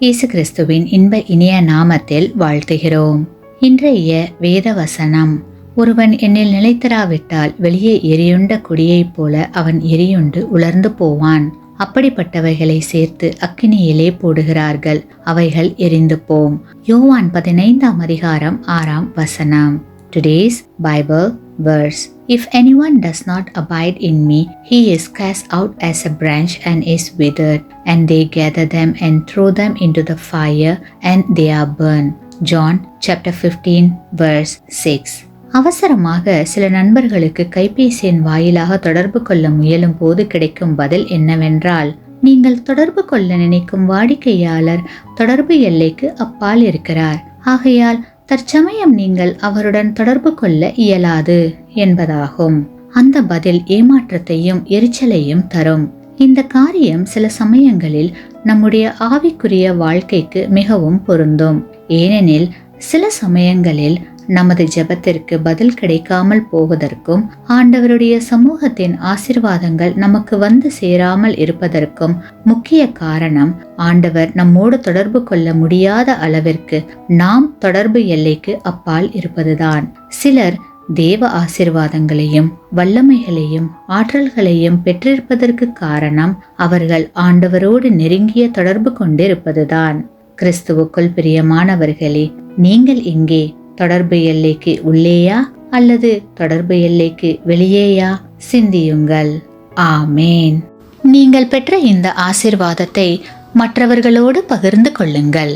இயேசு கிறிஸ்துவின் இன்ப இனிய நாமத்தில் வாழ்த்துகிறோம். இன்றைய வேத வசனம்: ஒருவன் என்னில் நிலைத்திராவிட்டால் வெளியே எரியுண்ட குடியைப் போல அவன் எரியுண்டு உலர்ந்து போவான். அப்படிப்பட்டவைகளை சேர்த்து அக்கினியிலே போடுகிறார்கள், அவைகள் எரிந்து போம். யோவான் 15ஆம் அதிகாரம் 6ஆம் வசனம். Today's Bible verse: If anyone does not abide in me, he is cast out as a branch and is withered, and they gather them and throw them into the fire, and they are burned. John chapter 15 verse 6. அவசரமாக சில நண்பர்களுக்கு கைபேசியின் வாயிலாக தொடர்பு கொள்ள முயலும் போது கிடைக்கும் பதில் என்னவென்றால், நீங்கள் தொடர்பு கொள்ள நினைக்கும் வாடிக்கையாளர் தொடர்பு எல்லைக்கு அப்பால் இருக்கிறார், ஆகையால் தற்சமயம் நீங்கள் அவருடன் தொடர்பு கொள்ள இயலாது என்பதாகும். அந்த பதில் ஏமாற்றத்தையும் எரிச்சலையும் தரும். இந்த காரியம் சில சமயங்களில் நம்முடைய ஆவிக்குரிய வாழ்க்கைக்கு மிகவும் பொருந்தும். ஏனெனில் சில சமயங்களில் நமது ஜெபத்திற்கு பதில் கிடைக்காமல் போவதற்கும், ஆண்டவருடைய சமூகத்தின் ஆசீர்வாதங்கள் நமக்கு வந்து சேராமல் இருப்பதற்கும் முக்கிய காரணம், ஆண்டவர் நம்மோடு தொடர்பு கொள்ள முடியாத அளவிற்கு நாம் தொடர்பு எல்லைக்கு அப்பால் இருப்பதுதான். சிலர் தேவ ஆசீர்வாதங்களையும் வல்லமைகளையும் ஆற்றல்களையும் பெற்றிருப்பதற்கு காரணம் அவர்கள் ஆண்டவரோடு நெருங்கிய தொடர்பு கொண்டிருப்பதுதான். கிறிஸ்துவுக்குள் பிரியமானவர்களே, நீங்கள் இங்கே தொடர்பு எல்லைக்கு உள்ளேயா அல்லது தொடர்பு எல்லைக்கு வெளியேயா? சிந்தியுங்கள். ஆமேன். நீங்கள் பெற்ற இந்த ஆசீர்வாதத்தை மற்றவர்களோடு பகிர்ந்து கொள்ளுங்கள்.